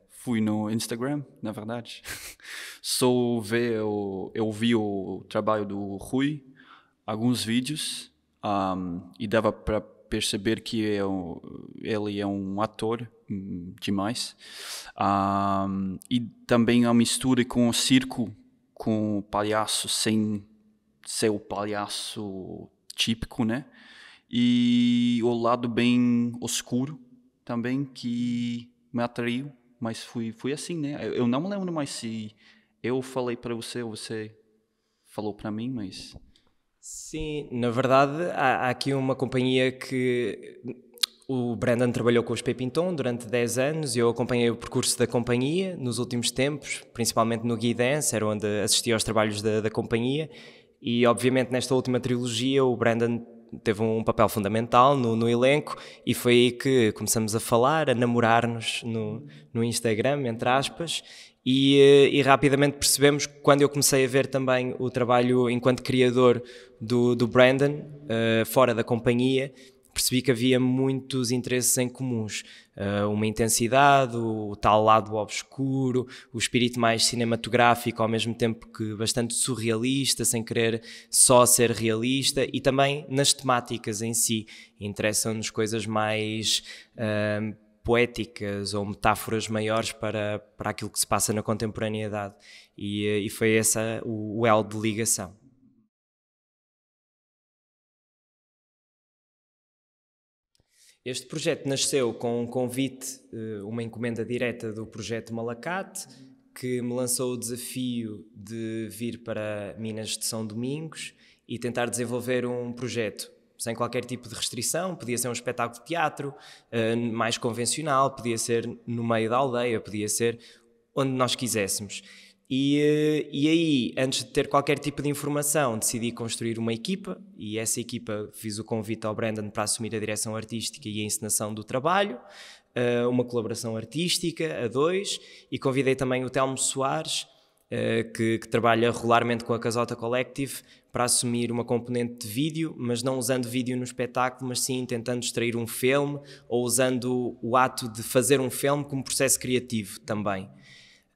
Fui no Instagram, na verdade. Eu vi o trabalho do Rui, alguns vídeos, e dava para perceber que ele é um ator demais. E também a mistura com o circo, com o palhaço sem ser o palhaço típico, né? E o lado bem oscuro também que me atraiu, mas fui assim, né? Eu não me lembro mais se eu falei para você ou você falou para mim, mas Sim, na verdade há aqui uma companhia que o Brandon trabalhou com os Pepinton durante 10 anos e eu acompanhei o percurso da companhia nos últimos tempos, principalmente no Gui Dance, era onde assisti aos trabalhos da companhia e obviamente nesta última trilogia o Brandon teve um papel fundamental no elenco e foi aí que começamos a falar, a namorar-nos no Instagram, entre aspas, e rapidamente percebemos, quando eu comecei a ver também o trabalho enquanto criador do Brandon, fora da companhia, percebi que havia muitos interesses em comuns. Uma intensidade, o tal lado obscuro, o espírito mais cinematográfico, ao mesmo tempo que bastante surrealista, sem querer só ser realista, e também nas temáticas em si. Interessam-nos coisas mais poéticas ou metáforas maiores para aquilo que se passa na contemporaneidade. E foi esse o elo de ligação. Este projeto nasceu com um convite, uma encomenda direta do projeto Malacate, que me lançou o desafio de vir para Minas de São Domingos e tentar desenvolver um projeto sem qualquer tipo de restrição. Podia ser um espetáculo de teatro mais convencional, podia ser no meio da aldeia, podia ser onde nós quiséssemos. E aí, antes de ter qualquer tipo de informação, decidi construir uma equipa e essa equipa fiz o convite ao Brandon para assumir a direção artística e a encenação do trabalho, uma colaboração artística a dois, e convidei também o Telmo Soares, que trabalha regularmente com a Casota Collective, para assumir uma componente de vídeo, mas não usando vídeo no espetáculo, mas sim tentando extrair um filme ou usando o ato de fazer um filme como processo criativo também.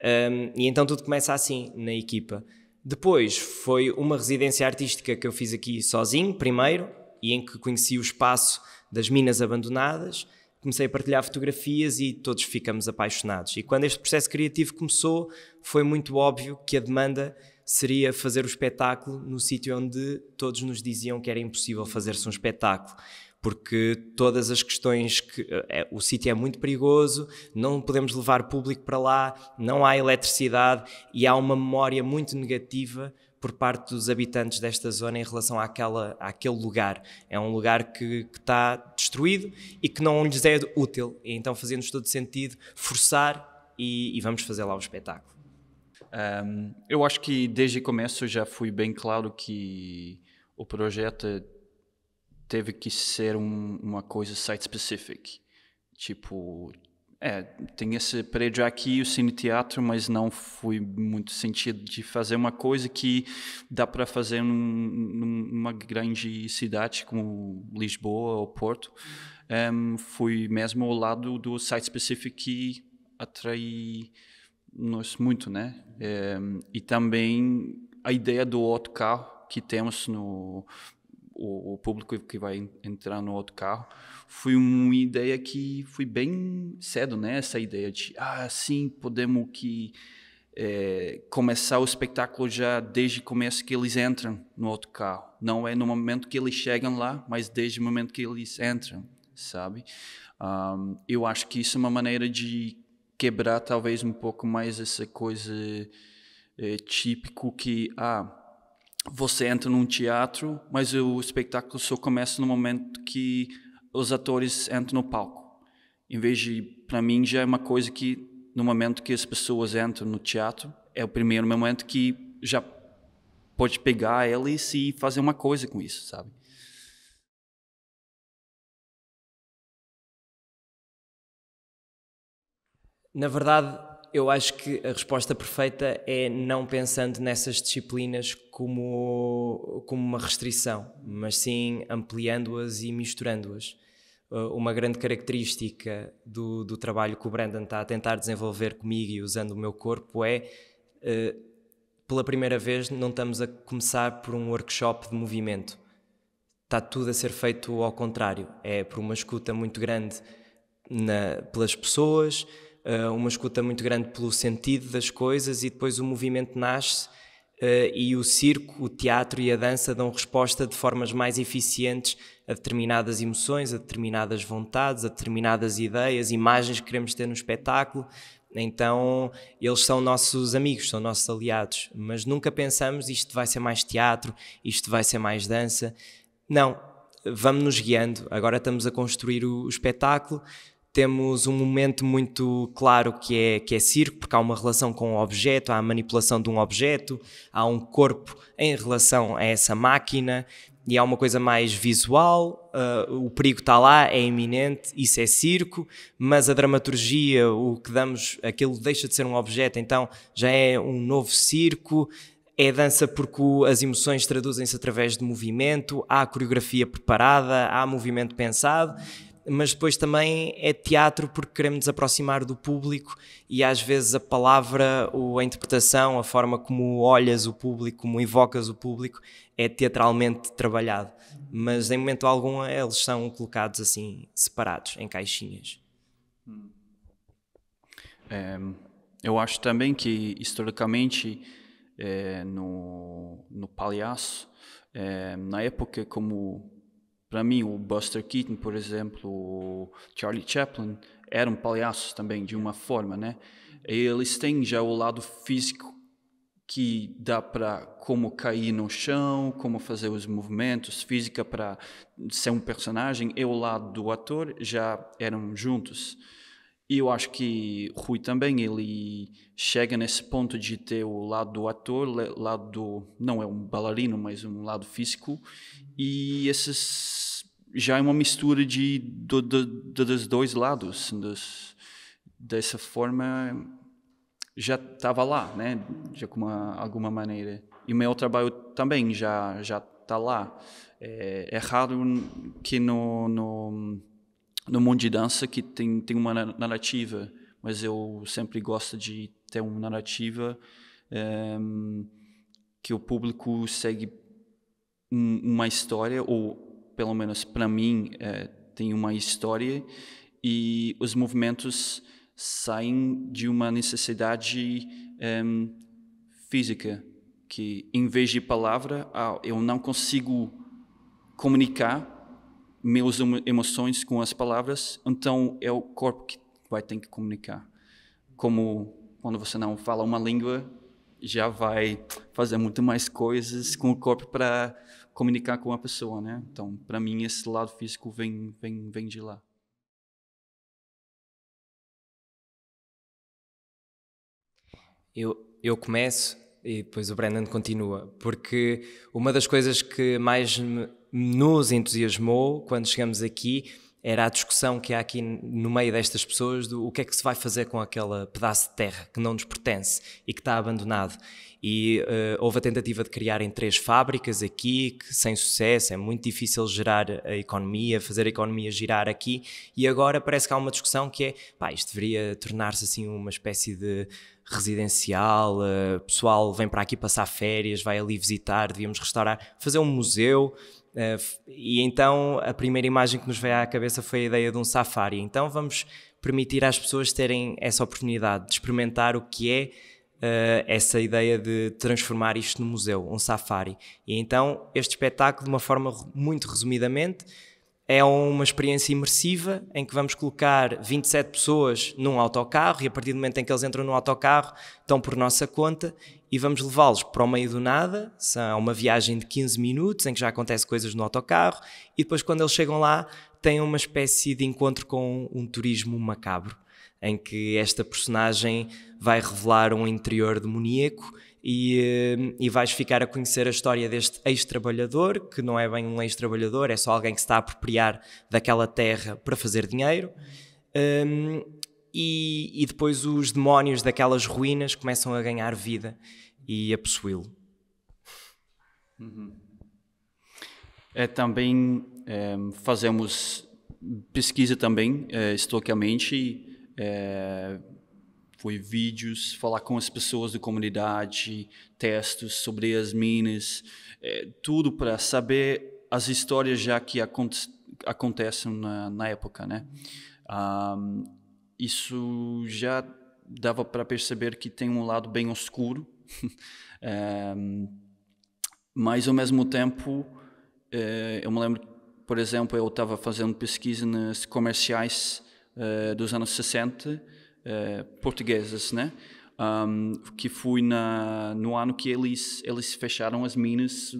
E então tudo começa assim na equipa. Depois foi uma residência artística que eu fiz aqui sozinho primeiro, e em que conheci o espaço das minas abandonadas, comecei a partilhar fotografias e todos ficamos apaixonados. E quando este processo criativo começou, foi muito óbvio que a demanda seria fazer o espetáculo no sítio onde todos nos diziam que era impossível fazer-se um espetáculo, porque todas as questões que o sítio é muito perigoso, não podemos levar público para lá, não há eletricidade e há uma memória muito negativa por parte dos habitantes desta zona em relação àquele lugar. É um lugar que está destruído e que não lhes é útil, e então fazia-nos todo sentido forçar e vamos fazer lá o espetáculo. Eu acho que desde o começo já fui bem claro que o projeto teve que ser uma coisa site-specific. Tipo, tem esse prédio aqui, o Cine Teatro, mas não fui muito sentido de fazer uma coisa que dá para fazer numa grande cidade como Lisboa ou Porto. Fui mesmo ao lado do site-specific que atrai-nos muito, né? E também a ideia do autocarro que temos o público que vai entrar no outro carro, foi uma ideia que foi bem cedo, né? Essa ideia de, sim, podemos começar o espetáculo já desde o começo que eles entram no outro carro. Não é no momento que eles chegam lá, mas desde o momento que eles entram, sabe? Eu acho que isso é uma maneira de quebrar talvez um pouco mais essa coisa típico que, você entra num teatro, mas o espetáculo só começa no momento que os atores entram no palco. Em vez de, para mim, já é uma coisa que no momento que as pessoas entram no teatro, é o primeiro momento que já pode pegar eles e fazer uma coisa com isso, sabe? Na verdade, eu acho que a resposta perfeita é não pensando nessas disciplinas como uma restrição, mas sim ampliando-as e misturando-as. uma grande característica do trabalho que o Brandon está a tentar desenvolver comigo e usando o meu corpo é, pela primeira vez, não estamos a começar por um workshop de movimento. Está tudo a ser feito ao contrário. É por uma escuta muito grande pelas pessoas, uma escuta muito grande pelo sentido das coisas, e depois o movimento nasce e o circo, o teatro e a dança dão resposta de formas mais eficientes a determinadas emoções, a determinadas vontades, a determinadas ideias, imagens que queremos ter no espetáculo. Então eles são nossos amigos, são nossos aliados, mas nunca pensamos isto vai ser mais teatro, isto vai ser mais dança. Não, vamos nos guiando. Agora estamos a construir o espetáculo, temos um momento muito claro que é circo, porque há uma relação com o objeto, há a manipulação de um objeto, há um corpo em relação a essa máquina, e há uma coisa mais visual, o perigo está lá, é iminente, isso é circo, mas a dramaturgia, o que damos, aquilo deixa de ser um objeto, então já é um novo circo. É dança porque as emoções traduzem-se através de movimento, há coreografia preparada, há movimento pensado, mas depois também é teatro porque queremos nos aproximar do público, e às vezes a palavra, a interpretação, a forma como olhas o público, como evocas o público, é teatralmente trabalhado. Mas em momento algum eles são colocados assim, separados, em caixinhas. Eu acho também que, historicamente, no palhaço, na época, como para mim o Buster Keaton, por exemplo, o Charlie Chaplin, eram palhaços também, de uma forma, né? Eles têm já o lado físico que dá para como cair no chão, como fazer os movimentos, física para ser um personagem, e o lado do ator já eram juntos. E eu acho que Rui também, ele chega nesse ponto de ter o lado do ator, lado do, não é um bailarino, mas um lado físico, e esses já é uma mistura dos dois lados. Dessa forma, já estava lá, né? Já com alguma maneira. E o meu trabalho também já está lá. É raro que no mundo de dança que tem uma narrativa, mas eu sempre gosto de ter uma narrativa que o público segue uma história, ou pelo menos para mim tem uma história, e os movimentos saem de uma necessidade física, que em vez de palavra, eu não consigo comunicar minhas emoções com as palavras, então é o corpo que vai ter que comunicar. Como quando você não fala uma língua, já vai fazer muito mais coisas com o corpo para comunicar com a pessoa, né? Então, para mim, esse lado físico vem de lá. Eu começo e depois o Brandon continua, porque uma das coisas que mais nos entusiasmou quando chegamos aqui era a discussão que há aqui no meio destas pessoas do o que é que se vai fazer com aquele pedaço de terra que não nos pertence e que está abandonado. E houve a tentativa de criarem 3 fábricas aqui, que sem sucesso, é muito difícil gerar a economia, fazer a economia girar aqui, e agora parece que há uma discussão que é, isto deveria tornar-se assim uma espécie de residencial, pessoal vem para aqui passar férias, vai ali visitar, devíamos restaurar, fazer um museu. E então a primeira imagem que nos veio à cabeça foi a ideia de um safari. Então vamos permitir às pessoas terem essa oportunidade de experimentar o que é essa ideia de transformar isto num museu, um safari. E então este espetáculo, de uma forma muito resumidamente, é uma experiência imersiva em que vamos colocar 27 pessoas num autocarro, e a partir do momento em que eles entram no autocarro estão por nossa conta, e vamos levá-los para o meio do nada. São uma viagem de 15 minutos em que já acontece coisas no autocarro, e depois quando eles chegam lá têm uma espécie de encontro com um turismo macabro, em que esta personagem vai revelar um interior demoníaco, e vais ficar a conhecer a história deste ex-trabalhador, que não é bem um ex-trabalhador, é só alguém que se está a apropriar daquela terra para fazer dinheiro, e depois os demónios daquelas ruínas começam a ganhar vida e a possuí-lo. Também fazemos pesquisa também, historicamente, foi vídeos, falar com as pessoas da comunidade, textos sobre as minas, tudo para saber as histórias já que acontecem na época, né? Isso já dava para perceber que tem um lado bem oscuro, mas ao mesmo tempo, eu me lembro, por exemplo, eu estava fazendo pesquisa nos comerciais dos anos 60, portugueses, né? Que foi no ano que eles fecharam as minas,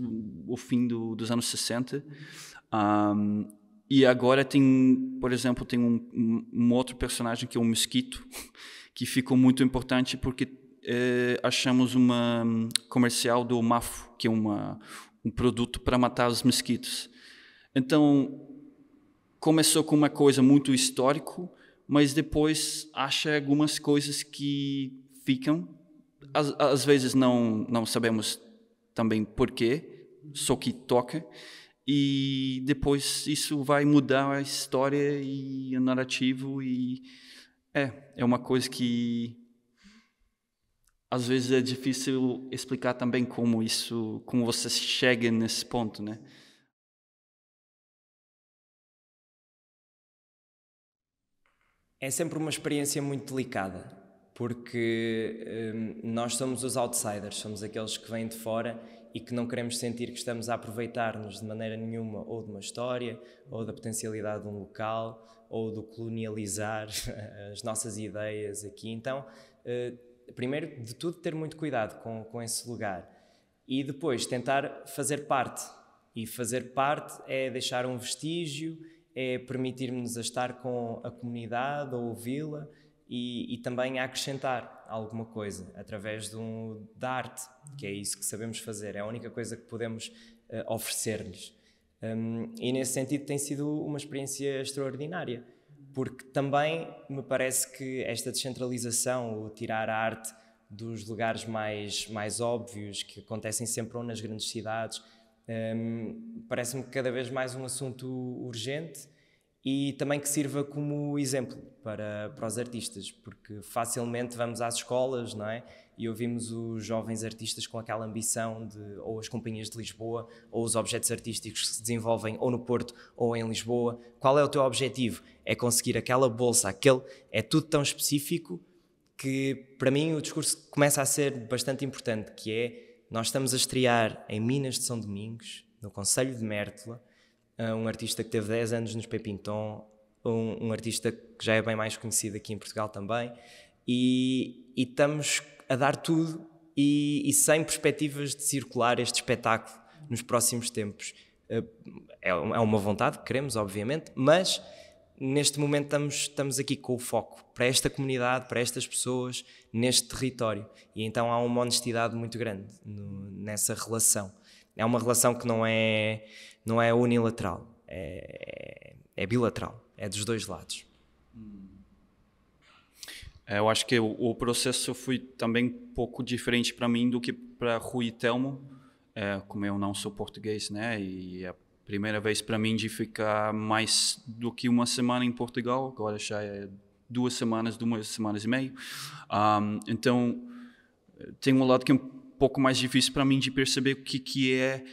o fim dos anos 60. E agora tem, por exemplo, tem um outro personagem que é um mosquito, que ficou muito importante porque achamos uma comercial do Mafo, que é um produto para matar os mosquitos. Então, começou com uma coisa muito histórica, mas depois acha algumas coisas que ficam. Às vezes não sabemos também porquê, só que toca. E depois isso vai mudar a história e o narrativo. E é uma coisa que às vezes é difícil explicar também como você chega nesse ponto, né? É sempre uma experiência muito delicada, porque nós somos os outsiders, somos aqueles que vêm de fora e que não queremos sentir que estamos a aproveitar-nos de maneira nenhuma ou de uma história, ou da potencialidade de um local, ou do colonializar as nossas ideias aqui. Então, primeiro de tudo, ter muito cuidado com esse lugar e depois tentar fazer parte. E fazer parte é deixar um vestígio, é permitir-nos a estar com a comunidade, a ouvi-la e também a acrescentar alguma coisa através da arte, que é isso que sabemos fazer, é a única coisa que podemos oferecer-lhes. E nesse sentido tem sido uma experiência extraordinária, porque também me parece que esta descentralização, o tirar a arte dos lugares mais óbvios, que acontecem sempre ou nas grandes cidades, parece-me cada vez mais um assunto urgente e também que sirva como exemplo para os artistas, porque facilmente vamos às escolas, não é? E ouvimos os jovens artistas com aquela ambição ou as companhias de Lisboa, ou os objetos artísticos que se desenvolvem ou no Porto ou em Lisboa. Qual é o teu objetivo? É conseguir aquela bolsa, é tudo tão específico que para mim o discurso começa a ser bastante importante, que é: nós estamos a estrear em Minas de São Domingos, no concelho de Mértola, um artista que teve 10 anos nos Pepinton, um artista que já é bem mais conhecido aqui em Portugal também, e estamos a dar tudo e sem perspectivas de circular este espetáculo nos próximos tempos. É uma vontade que queremos, obviamente, mas neste momento estamos aqui com o foco para esta comunidade, para estas pessoas, neste território. E então há uma honestidade muito grande nessa relação. É uma relação que não é unilateral, é bilateral, é dos dois lados. Eu acho que o processo foi também um pouco diferente para mim do que para Rui e Telmo, como eu não sou português, né? E a primeira vez para mim de ficar mais do que uma semana em Portugal, agora já é 2 semanas e meia. Então, tem um lado que é um pouco mais difícil para mim de perceber o que é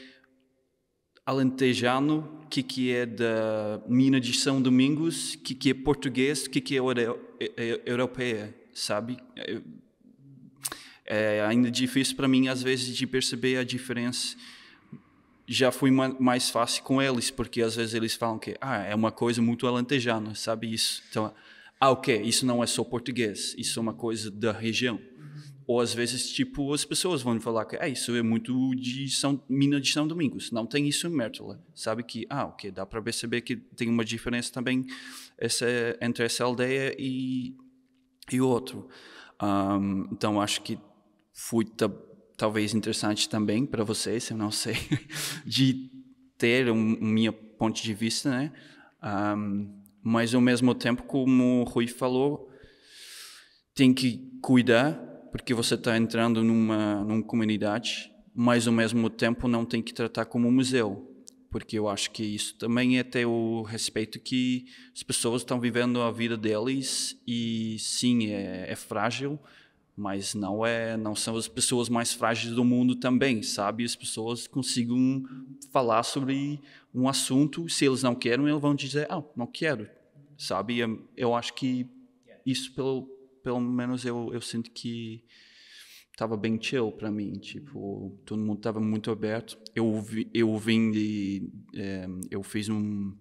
alentejano, o que é da mina de São Domingos, o que é português, o que é europeia, sabe? É ainda difícil para mim, às vezes, de perceber a diferença. Já foi mais fácil com eles, porque às vezes eles falam que é uma coisa muito alentejana, sabe isso? Então, ok, isso não é só português, isso é uma coisa da região. Ou às vezes, tipo, as pessoas vão falar que isso é muito de mina de São Domingos, não tem isso em Mértola. Sabe que, ok, dá para perceber que tem uma diferença também entre essa aldeia e o outro. Então, acho que foi talvez interessante também para vocês, eu não sei, de ter minha ponto de vista, né? Mas ao mesmo tempo, como o Rui falou, tem que cuidar, porque você está entrando numa comunidade, mas ao mesmo tempo não tem que tratar como um museu, porque eu acho que isso também é ter o respeito que as pessoas estão vivendo a vida deles e sim, é frágil, mas não são as pessoas mais frágeis do mundo também, sabe? As pessoas conseguem falar sobre um assunto, se eles não querem, eles vão dizer, não quero, sabe? Eu acho que isso, pelo menos, eu sinto que estava bem chill para mim, tipo, todo mundo estava muito aberto. Eu fiz um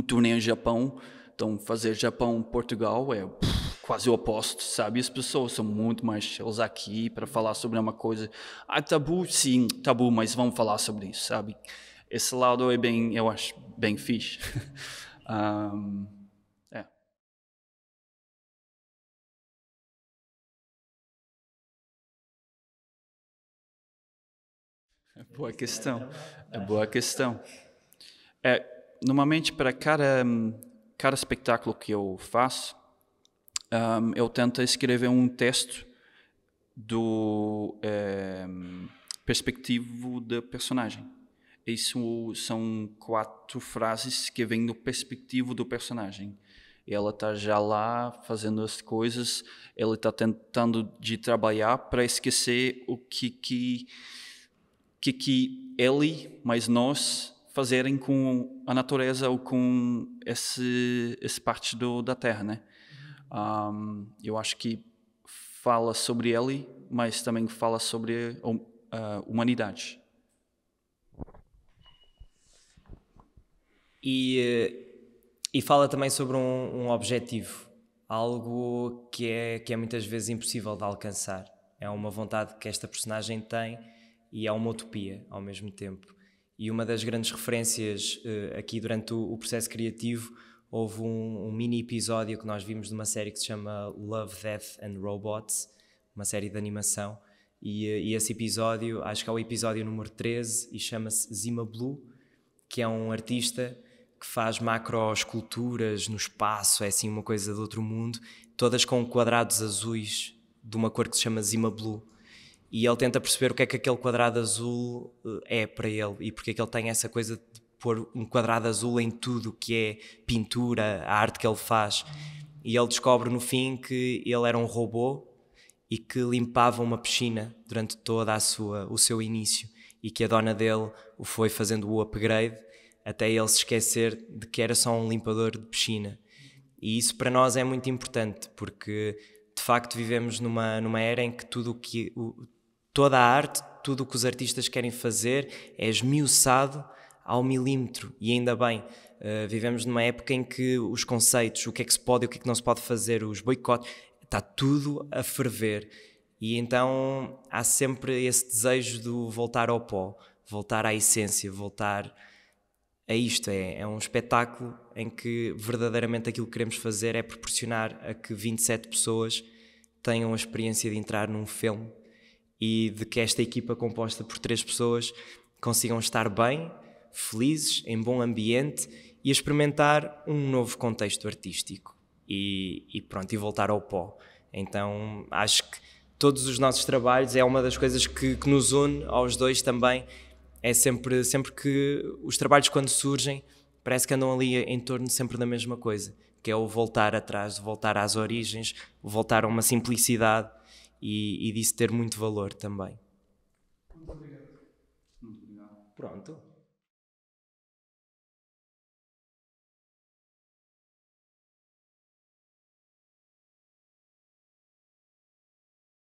turnê no Japão, então fazer Japão-Portugal é quase o oposto, sabe? As pessoas são muito mais chills aqui para falar sobre uma coisa. Tabu, sim, tabu, mas vamos falar sobre isso, sabe? Esse lado eu acho bem fixe. É. Boa questão. É boa questão. Normalmente, para cada espetáculo que eu faço, eu tento escrever um texto do perspectivo do personagem. Isso são 4 frases que vêm do perspectivo do personagem. Ela está já lá fazendo as coisas, ele está tentando de trabalhar para esquecer o que ele, mais nós, fazerem com a natureza ou com esse parte da Terra, né? Eu acho que fala sobre ele, mas também fala sobre a humanidade. E fala também sobre um objetivo, algo que é muitas vezes impossível de alcançar. É uma vontade que esta personagem tem e é uma utopia ao mesmo tempo. E uma das grandes referências aqui durante o processo criativo, houve um mini episódio que nós vimos de uma série que se chama Love, Death and Robots, uma série de animação, e esse episódio, acho que é o episódio número 13 e chama-se Zima Blue, que é um artista que faz macroesculturas no espaço, é assim uma coisa de outro mundo, todas com quadrados azuis de uma cor que se chama Zima Blue. E ele tenta perceber o que é que aquele quadrado azul é para ele e porque é que ele tem essa coisa de pôr um quadrado azul em tudo o que é pintura, a arte que ele faz. E ele descobre no fim que ele era um robô e que limpava uma piscina durante todo o seu início e que a dona dele o foi fazendo o upgrade até ele se esquecer de que era só um limpador de piscina. E isso para nós é muito importante porque de facto vivemos numa era em que toda a arte, tudo o que os artistas querem fazer é esmiuçado ao milímetro e ainda bem. Vivemos numa época em que os conceitos, o que é que se pode e o que é que não se pode fazer, os boicotes, está tudo a ferver e então há sempre esse desejo de voltar ao pó, voltar à essência, voltar a isto. É um espetáculo em que verdadeiramente aquilo que queremos fazer é proporcionar a que 27 pessoas tenham a experiência de entrar num filme e de que esta equipa composta por 3 pessoas consigam estar bem, felizes, em bom ambiente e experimentar um novo contexto artístico e voltar ao pó. Então acho que todos os nossos trabalhos é uma das coisas que nos une aos dois também. É sempre que os trabalhos quando surgem parece que andam ali em torno sempre da mesma coisa, que é o voltar atrás, voltar às origens, voltar a uma simplicidade e disso ter muito valor também. Muito obrigado. Pronto.